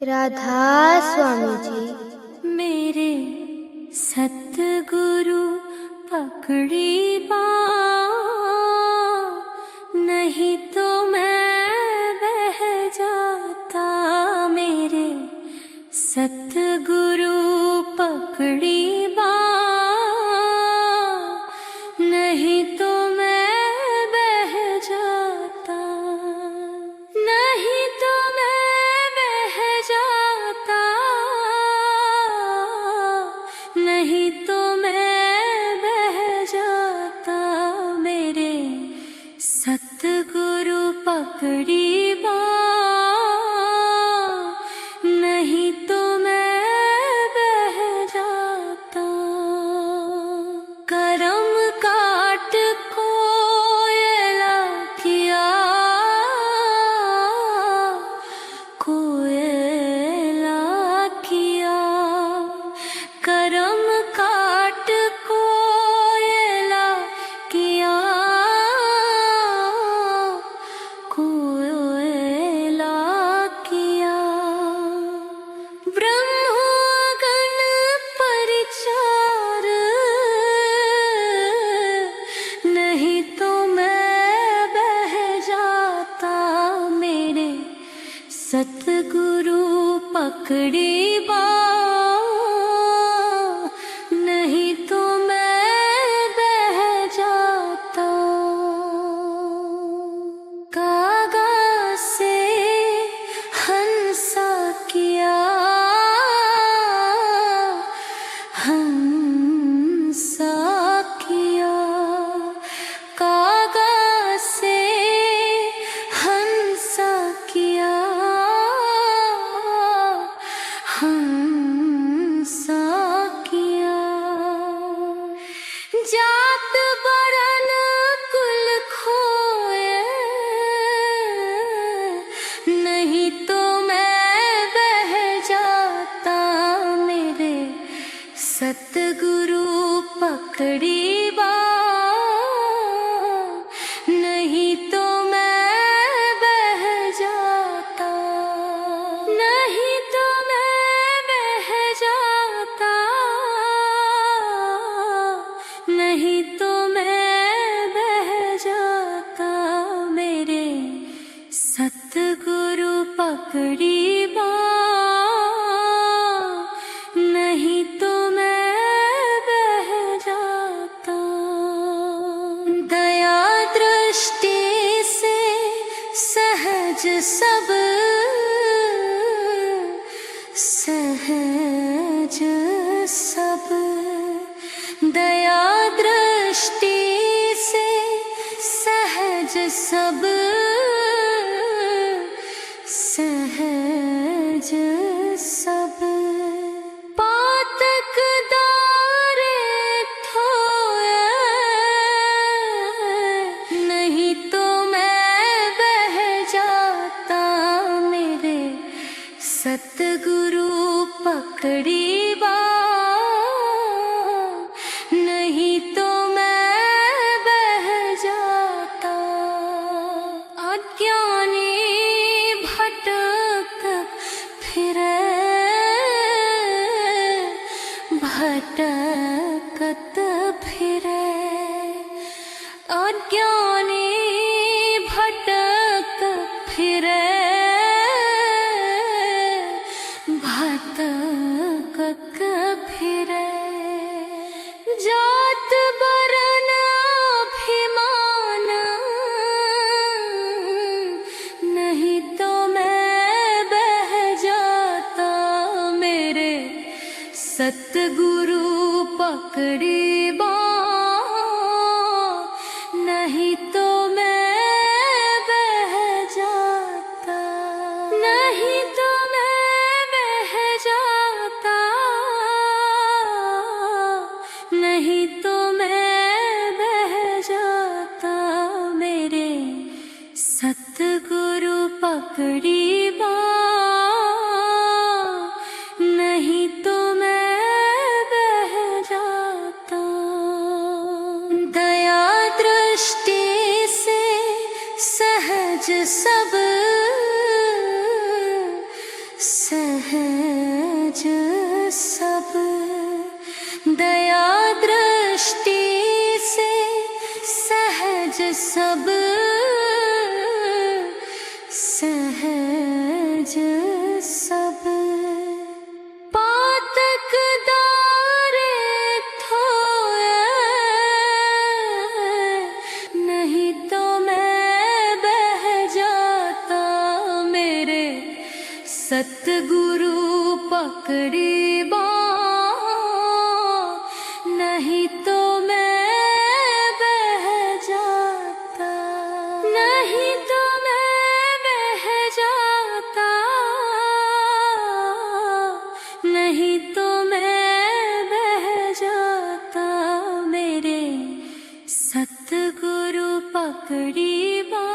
राधा स्वामी जी। मेरे सतगुरु पकड़ी बाँह, नहीं तो मैं बह जाता। मेरे सतगुरु पकड़ी बाँह, नहीं तो मैं बह जाता। नहीं तो मैं बह जाता, नहीं तो मैं बह जाता। मेरे सतगुरु पकड़ी बाँह, नहीं तो मैं बह जाता। करम काट कोयला किया, कोयला किया। करम काट कोयला किया, कोयला किया। ब्रह्मगण परिचार, नहीं तो मैं बह जाता। मेरे सतगुरु पकड़ी बाँह, नहीं तो मैं बह जाता। कागा से हंसा किया, हंसा किया। कागा से हंसा किया, हंसा किया। जात बरन कुल खोए, नहीं तो मैं बह जाता। मेरे सतगुरु पकड़ी बाँह, नहीं तो मैं बह जाता। नहीं तो मैं बह जाता, नहीं तो मैं बह जाता। मेरे सतगुरु पकड़ी बाँह, नहीं तो मैं बह जाता। दया दृष्टि से सहज सब, सहज सब। दया दृष्टि से सहज सब, सहज सब। पातक दारे थोए, नहीं तो मैं बह जाता। मेरे सतगुरु पकड़ी बाँह, नहीं तो मैं बह जाता। अज्ञानी भटक फिरे, भटकत फिरे। अज्ञानी भटक फिरे, भटक फिरे। जात बरन अभिमान, नहीं तो मैं बह जाता। मेरे सतगुरु पकड़ी बाँह, नहीं तो मैं बह जाता। नहीं तो मैं बह जाता, नहीं तो मैं बह जाता। मेरे सतगुरु पकड़ी बाँह, नहीं तो मैं बह जाता। सहज सब दया दृष्टि से सहज सब सहज सब पातक दारे थोए नहीं तो मैं बह जाता मेरे सतगुरु पकड़ी बाँह नहीं तो मैं बह जाता नहीं तो मैं बह जाता नहीं तो मैं बह जाता मेरे सतगुरु पकड़ी बाँह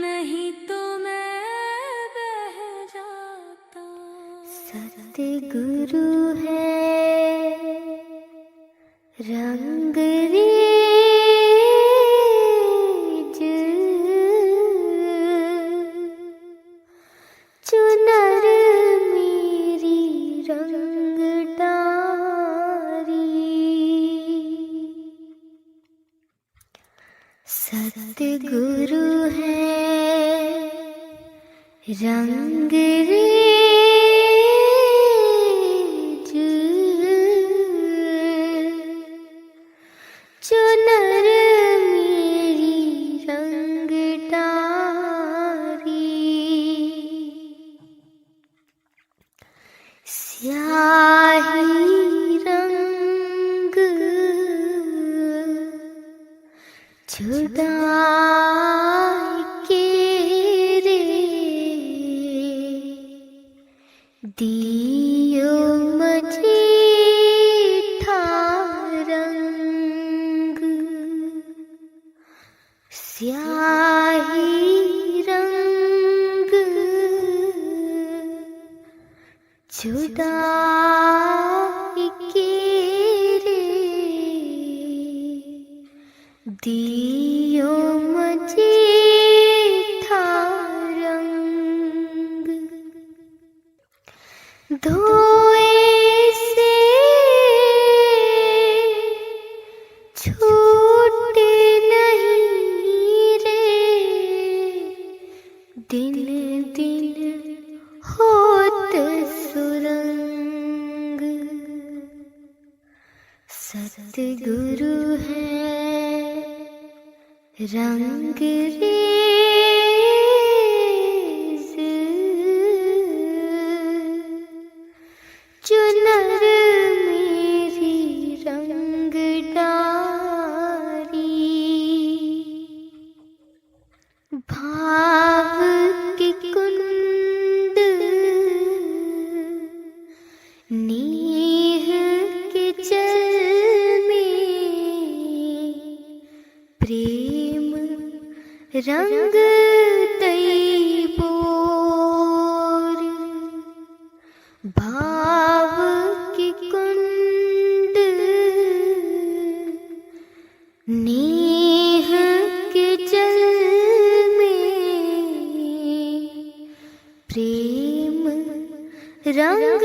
नहीं तो मैं बह जाता। सतगुरु है रंग रेज चुनर मेरी रंग डारी सतगुरु है रंग रेज चुनर मेरी रंग डारी स्याही रंग छुड़ा के रे दियो मुझे रंग स्याही रंग छुड़ा के रे दियो मुझे रंग धोए से छूटे नहीं रे दिन दिन होत सुरंग सतगुरु है रंग रेज चुनर मेरी रंग डारी भाव के कुंड नेह के जल में प्रेम रंग तई बोर भाव के कुंड नेह के जल में प्रेम रंग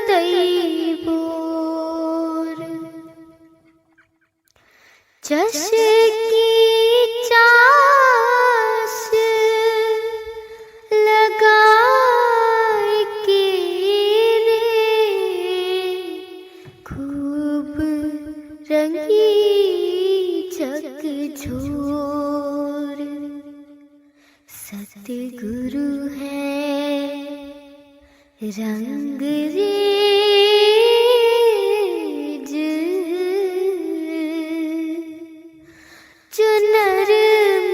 तई बोर जश की चास लगाए के रे खूब रंगी जग झोर सतगुरु है रंग रेज चुनर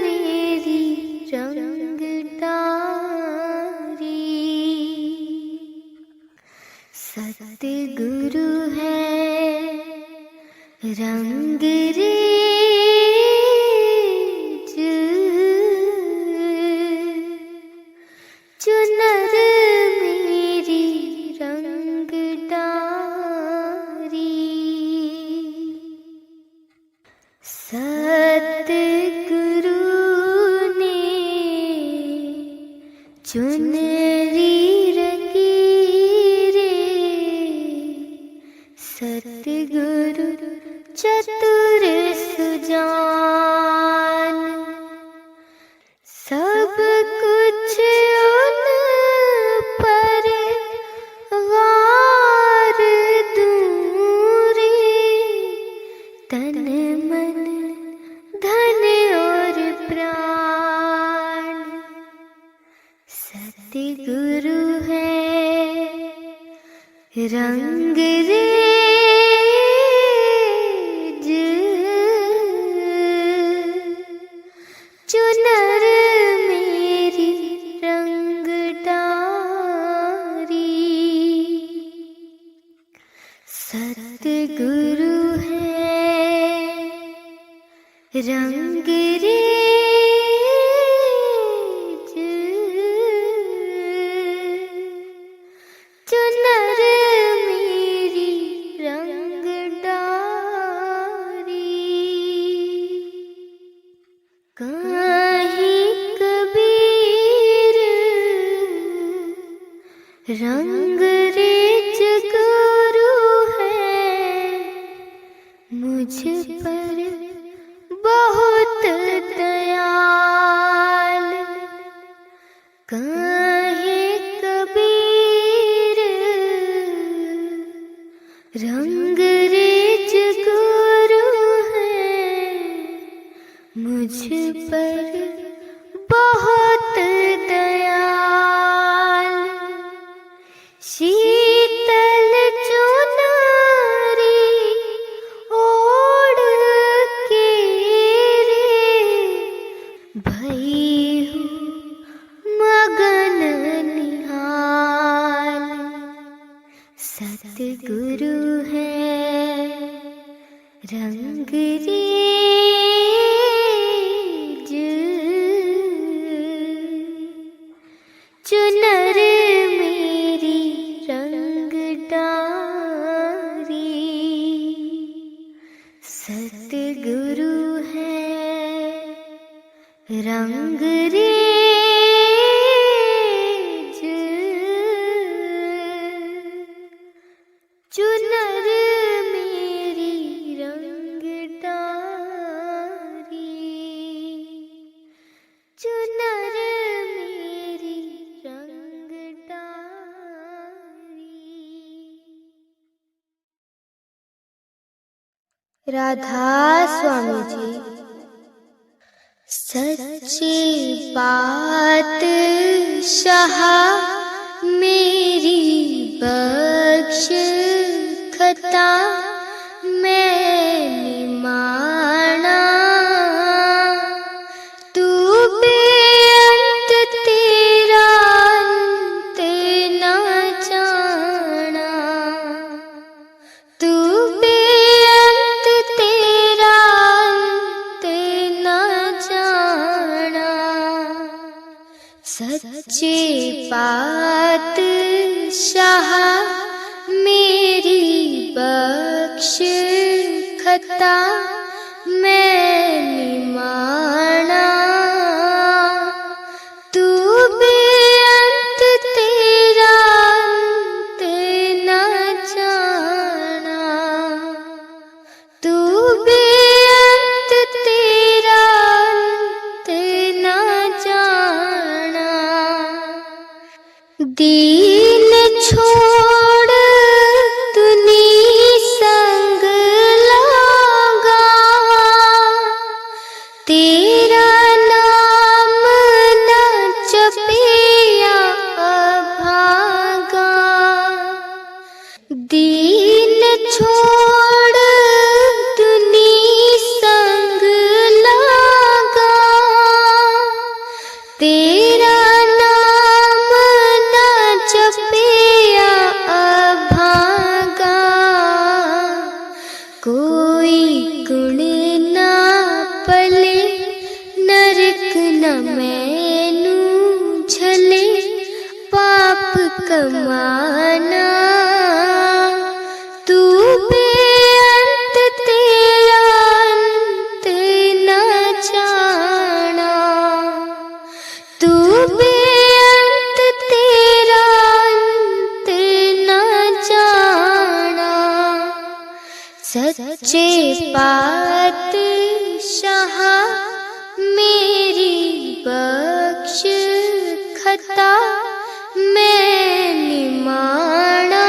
मेरी रंग डारी सतगुरु है रंग रेज चुनर मेरी रंग चुनरी रंगी रे सतगुरु चतुर सुजान, सब कुछ उन पर वार दूरी, तन मन धन और प्राण सतगुरु है रंग रेज, चुनर मेरी रंग डारी, सतगुरु है रंग रेज, चुनर मेरी रंग डारी। कहीं कबीर रंग रेज गुरु है, मुझ पर बहुत दयाल। कहीं कबीर रंग रेज गुरु है, मुझ पर बहुत दयाल। शीतल चुनरी ओढ़ के रे भई हूँ मगन निहाल, सतगुरु है रंग रेज, चुनर मेरी रंग डारी, सतगुरु है रंग रेज, चुनर मेरी रंग डारी, चुनर मेरी रंग डारी। राधा स्वामी जी। सच्ची बात शाह मेरी बख्श खता, मैंने माना तू बेअंत तेरा अंत ना जाना, तू बेअंत तेरा अंत ना जाना। सच्चे बात शाह मेरी बख्श खता, मैंने माना तू बेअंत तेरा अंत ना जाना, तू बेअंत तेरा अंत ना जाना। दीन छोड़ तुनी संग लागा, तेरा नाम न जपिया अभागा। दीन छोड़ तुनी संग लागा, तेरा नाम न जपिया अभागा। कोई गुण ना पले, नरक न मैनू झले, पाप कमाना तू बेअंत तेरा अंत ना जाना, तू बेअंत सच्चे पातशाह मेरी बख्श खता मैं निमाना।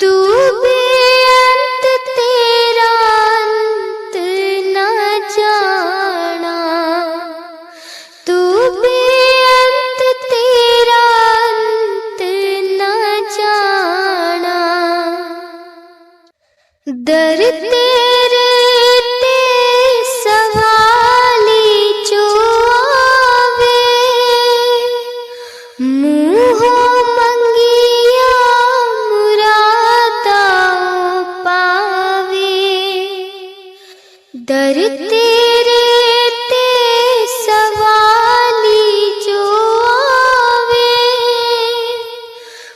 तू बेअंत तेरा अंत न जाना, तू बेअंत तेरा अंत न जाना। दर तेरे ते सवाली जो आवे, मुँहों मंगिया मुरादा पावे। दर तेरे ते सवाली जो आवे,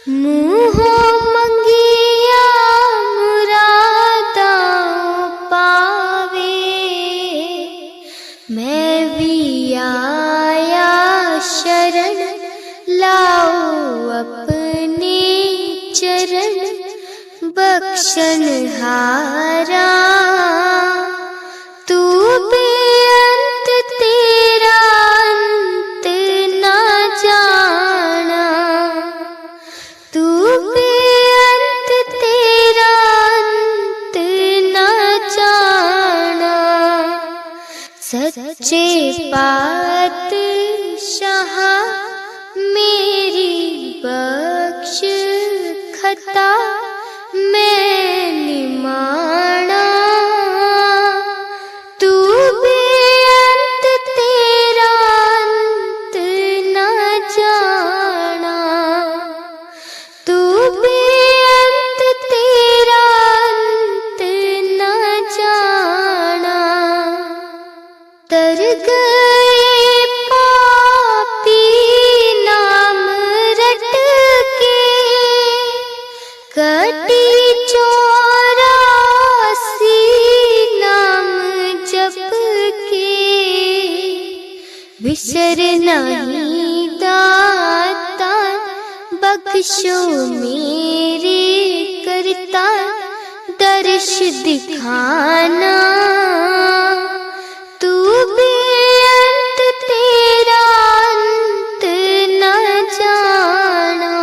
मुँहों मंगिया मुरादा पावे। मैं भी आया शरण लाओ अपने चरण बख्शन हारा। तू बेअंत तेरा अंत न जाना, तू बेअंत तेरा अंत न जाना। सच्चे पातशाह मेरी बख्श खता मैं निमाना। तू बेअंत तेरा अंत न जाना, तू बेअंत तेरा अंत न जाना। तर गए पापी नाम रट के, कटी 84 नाम जप के। विसर नहीं दाता बख्शो मेरे करता दर्श दिखाना। तू बेअंत तेरा अंत न जाना,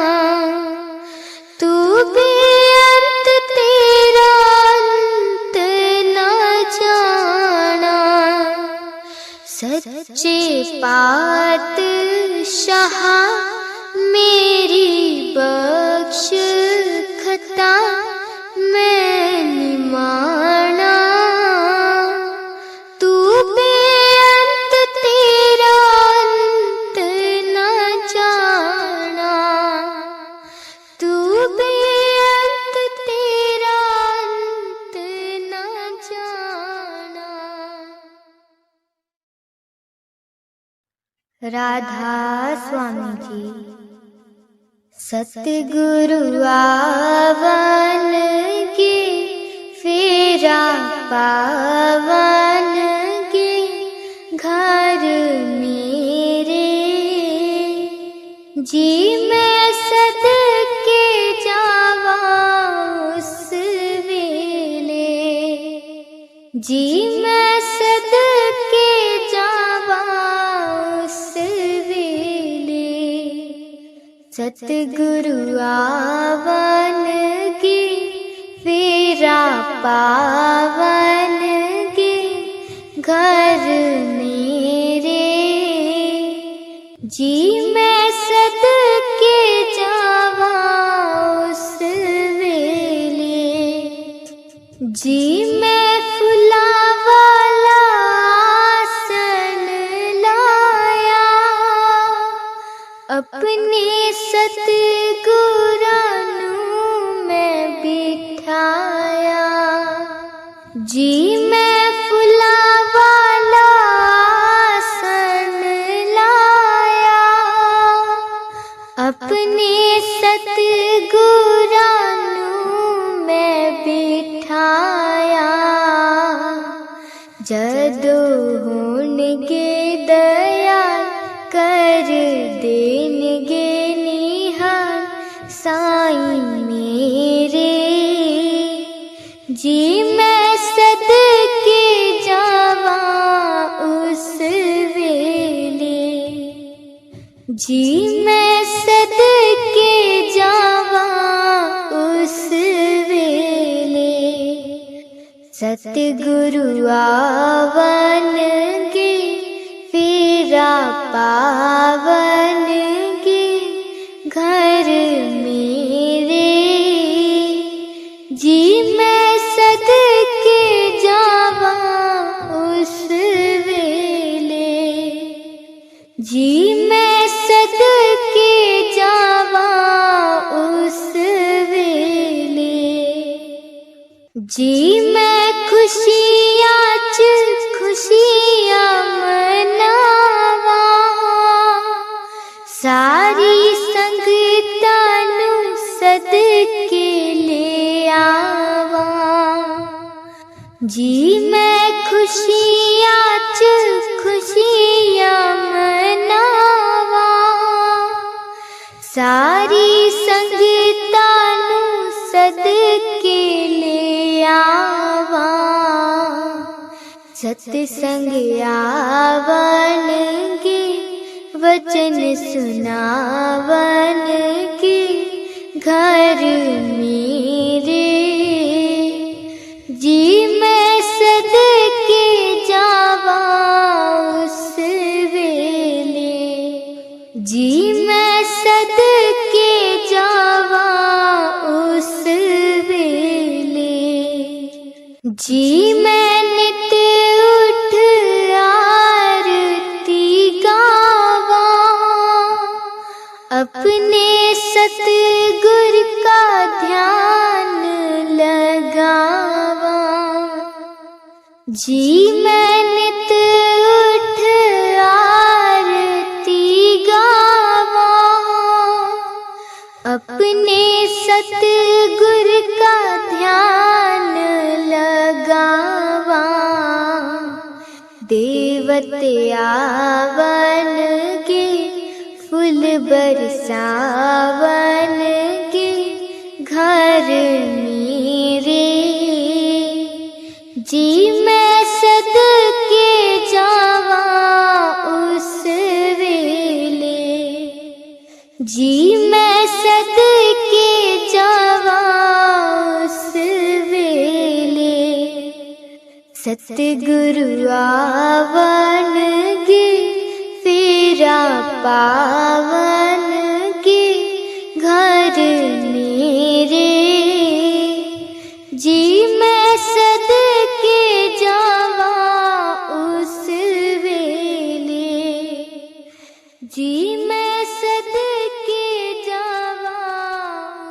तू बेअंत तेरा अंत न जाना। सच्चे पातशाह मेरी बख्श खता मैं निमाना। तू बेअंत तेरा अंत न जाना, तू बेअंत तेरा अंत न जाना। राधा स्वामी जी। सतगुरु आवन गे फेरा पावन गे घर मेरे। जी मैं सदके जावा उस वेले, जी मैं सदके जावा उस वेले। सतगुरु आवन गे फेरा पावन गे घर मेरे। जी मैं सदके जावा उस वेले, जी मैं फुला वाला आसन लाया, अपने सतगुरां नूं मैं बिठाया। जी मैं फुला वाला आसन लाया, अपने सतगुरां नूं मैं बिठाया। जदों होणगे दयाल कर देणगे निहाल साईं जी मैं सदके जावा उस वेले, जी मैं सदके जावा उस वेले, सतगुरु आवन गे फेरा पावन गे घर मेरे। जी मैं सदके जावा उस वेले, जी मैं सदके जावा उस वेले, जी मैं खुशियाँ च खुशियाँ मनावा, सारी संगतां नू सदके ले आवा। जी मैं खुशियाँ च खुशियाँ मनावा, सारी संगतां नू सदके ले आवा। सत्संग आवन गे वचन सुनावन गे घर मेरे। जी मैं सदके जावा उस वेले, जी मैं सदके जावा उस वेले, जी मैं नित उठ आरती गावा, अपने सतगुर का ध्यान लगावा। जी मैं नित उठ आरती गावा, अपने सतगुर का ध्यान लगावा। देवत आवन गे फूल बरसावन गे घर मेरे। जी मैं सदके जावा उस वेले, जी मैं सदके जावा उस वेले, सतगुरु आवन गे फेरा पावन गे घर मेरे। जी मैं सदके जावा उस वेले, जी मैं सदके जावा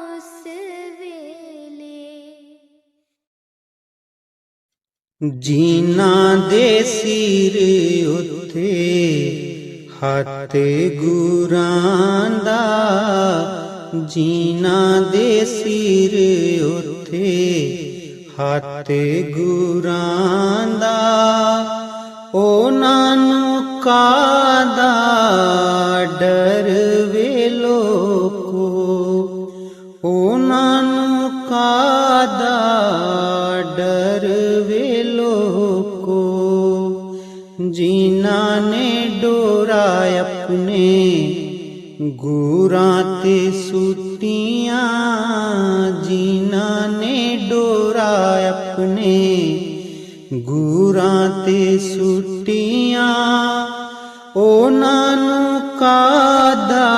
उस वेले। जीना दे सिर उत्थे हत्थ गुरां दा, जीना दे सिर उत्थे हत्थ गुरां दा, उन्हां नूं कादा डर वे लोको, उन्हां नूं कादा डर वे लोको। जिन्हां ने डोरा अपने गुरां ते सुटियां, जिन्हां ने डोरा अपने गुरां ते सुटियां, उन्हां नूं कादा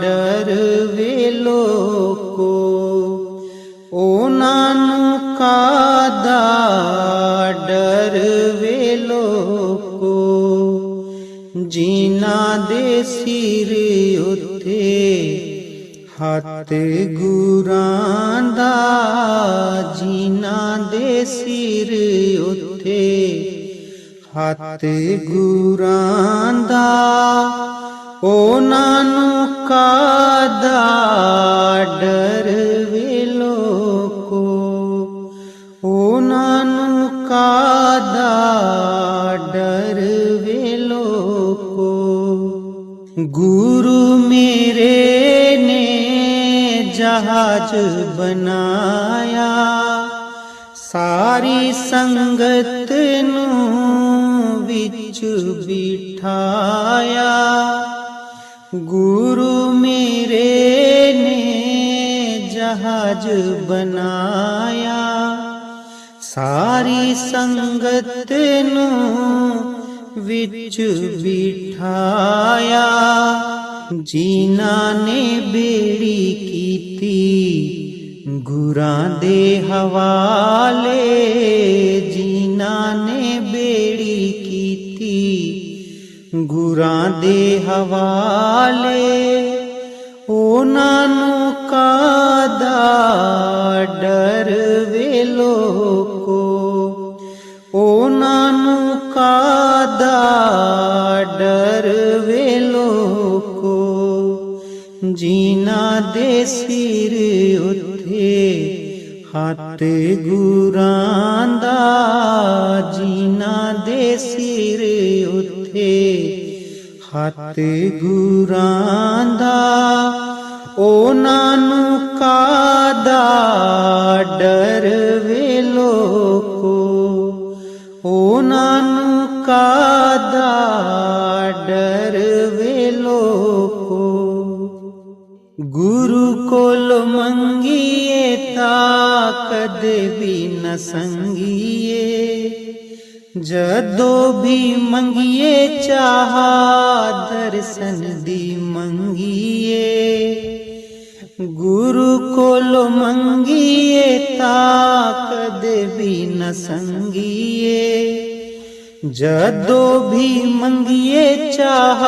डर वे लोको, उन्हां नूं कादा डर वे लोको। जिन्हां दे सिर उत्थे हत्थ गुरां दा, जिन्हां दे सिर उत्थे हत्थ गुरां दा, उन्हां नूं कादा डर वे लोको, उन्हां नूं कादा डर वे लोको। गुरु मेरे ने जहाज बनाया, ਸਾਰੀ ਸੰਗਤ ਨੂੰ ਵਿੱਚ ਬਿਠਾਇਆ, ਗੁਰੂ ਮੇਰੇ ਨੇ ਜਹਾਜ਼ ਬਣਾਇਆ। ਸਾਰੀ ਸੰਗਤ ਨੂੰ ਵਿੱਚ ਬਿਠਾਇਆ, ਜਿਨ੍ਹਾਂ ਨੇ ਬੇੜੀ ਕੀਤੀ ਗੁਰਾਂ ਦੇ ਹਵਾਲੇ, ਜਿਨ੍ਹਾਂ ਨੇ ਬੇੜੀ ਕੀਤੀ ਗੁਰਾਂ ਦੇ ਹਵਾਲੇ। ਉਹਨਾਂ ਨੂੰ ਕਾਹਦਾ ਡਰ ਵੇ ਲੋਕੋ, ਉਹਨਾਂ ਨੂੰ ਕਾਹਦਾ ਡਰ ਵੇ ਲੋਕੋ, ਜਿਨ੍ਹਾਂ ਦੇ ਸਿਰ ਉੱਤੇ ਹੱਥ ਗੁਰਾਂ ਦਾ, ਜਿਨ੍ਹਾਂ ਦੇ ਸਿਰ ਉੱਤੇ ਹੱਥ ਗੁਰਾਂ ਦਾ। ਉਹਨਾਂ ਨੂੰ ਕਾਹਦਾ ਡਰ ਵੇ ਲੋਕੋ, ਉਹਨਾਂ ਨੂੰ ਕਾਹਦਾ ਡਰ ਵੇ ਲੋਕੋ। ਗੁਰੂ ਕੋਲ ਮੰਗੀਏ ਤਾਂ ਕਦੇ ਵੀ ਨ ਸੰਗੀਏ, ਜਦੋਂ ਵੀ ਮੰਗੀਏ ਚਾਹ ਦਰਸ਼ਨ ਦੀ ਮੰਗੀਏ। ਗੁਰੂ ਕੋਲ ਮੰਗੀਏ ਤਾਂ ਕਦੇ ਵੀ ਨ ਸੰਗੀਏ, ਜਦੋਂ ਵੀ ਮੰਗੀਏ ਚਾਹ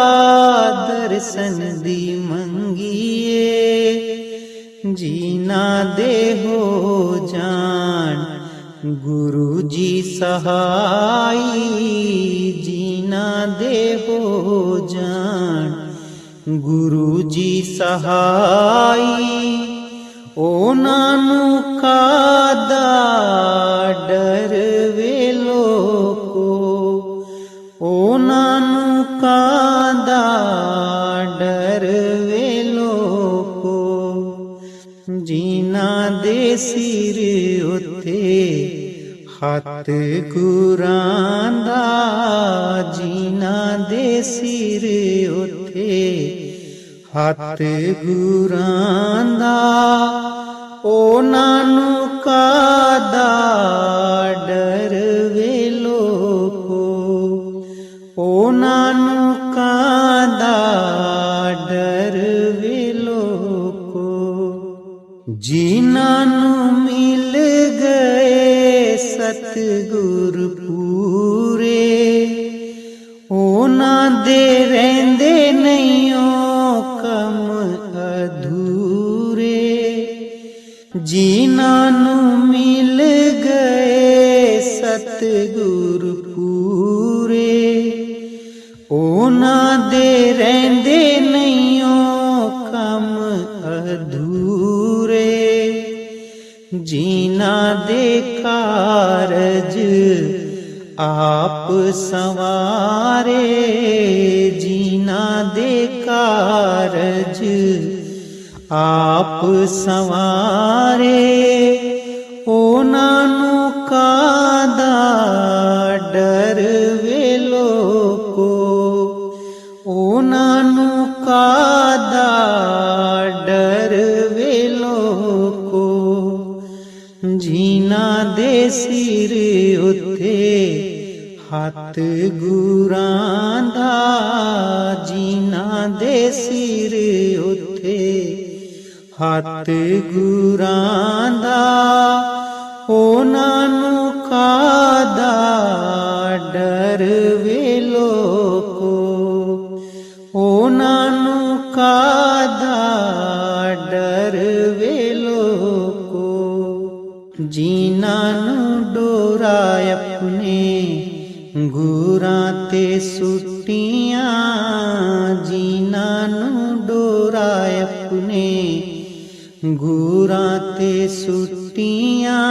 ਦਰਸ਼ਨ ਦੀ ਮੰਗੀਏ। ਜਿਨ੍ਹਾਂ ਦੇ ਹੋ ਜਾਣ ਗੁਰੂ ਜੀ ਸਹਾਈ, ਜਿਨ੍ਹਾਂ ਦੇ ਹੋ ਜਾਣ ਗੁਰੂ ਜੀ ਸਹਾਈ। ਉਹਨਾਂ ਨੂੰ ਕਾਹਦਾ ਡਰ ਵੇ ਲੋਕੋ, ਉਹਨਾਂ ਨੂੰ ਕਾਹਦਾ ਡਰ ਵੇ ਲੋਕੋ, ਜਿਨ੍ਹਾਂ ਦੇ ਸਿਰ ਉੱਤੇ ਹੱਥ ਗੁਰਾਂ ਦਾ, ਜਿਨ੍ਹਾਂ ਦੇ ਸਿਰ ਉੱਤੇ ਹੱਥ ਗੁਰਾਂ ਦਾ। ਉਹਨਾਂ ਨੂੰ ਕਾਹਦਾ ਡਰ ਵੇ ਲੋਕੋ, ਉਹਨਾਂ ਨੂੰ ਕਾਹਦਾ ਡਰ ਵੇ ਲੋਕੋ। ਜਿਨ੍ਹਾਂ ਨੂੰ ਮਿਲ ਗਏ ਸਤਿਗੁਰ ਪੂਰੇ, ਉਹਨਾਂ ਦੇ ਰਹਿੰਦੇ ਨਹੀਂ ਓ ਕੰਮ ਅਧੂਰੇ। ਜਿਨ੍ਹਾਂ ਨੂੰ ਮਿਲ ਗਏ ਸਤਿਗੁਰ ਪੂਰੇ, ਉਹਨਾਂ ਦੇ ਰਹਿੰਦੇ ਨਹੀਂ ਓ ਕੰਮ ਅਧੂਰੇ। ਜਿਨ੍ਹਾਂ ਦੇ ਕਾਰਜ ਆਪ ਸੰਵਾਰੇ, ਜਿਨ੍ਹਾਂ ਦੇ ਕਾਰਜ ਆਪ ਸੰਵਾਰੇ। ਉਹਨਾਂ ਨੂੰ ਕਾਹਦਾ ਡਰ ਵੇ ਲੋਕੋ, ਉਹਨਾਂ ਨੂੰ ਕਾਹਦਾ ਡਰ ਵੇ ਲੋਕੋ। ਜਿਨ੍ਹਾਂ ਦੇ ਸਿਰ ਉੱਤੇ ਹੱਥ ਗੁਰਾਂ ਦਾ, ਜਿਨ੍ਹਾਂ ਦੇ ਸਿਰ ਉੱਤੇ ਹੱਥ ਗੁਰਾਂ ਦਾ। ਉਹਨਾਂ ਨੂੰ ਕਾਹਦਾ ਡਰ ਵੇ ਲੋਕੋ, ਉਹਨਾਂ ਨੂੰ ਕਾਹਦਾ ਡਰ ਵੇ ਲੋਕੋ। ਜਿਨ੍ਹਾਂ ਨੂੰ ਡੋਰਾ ਆਪਣੇ ਗੁਰਾਂ ਤੇ ਸੁੱਟੀਆਂ, ਜਿਨ੍ਹਾਂ ਨੂੰ ਡੋਰਾ ਆਪਣੇ ਗੁਰਾਂ ਤੇ ਸੁੱਟੀਆਂ।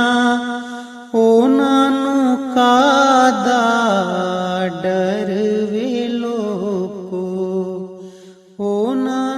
ਉਹਨਾਂ ਨੂੰ ਕਾਹਦਾ ਡਰ ਵੇ ਲੋਕੋ, ਉਹਨਾਂ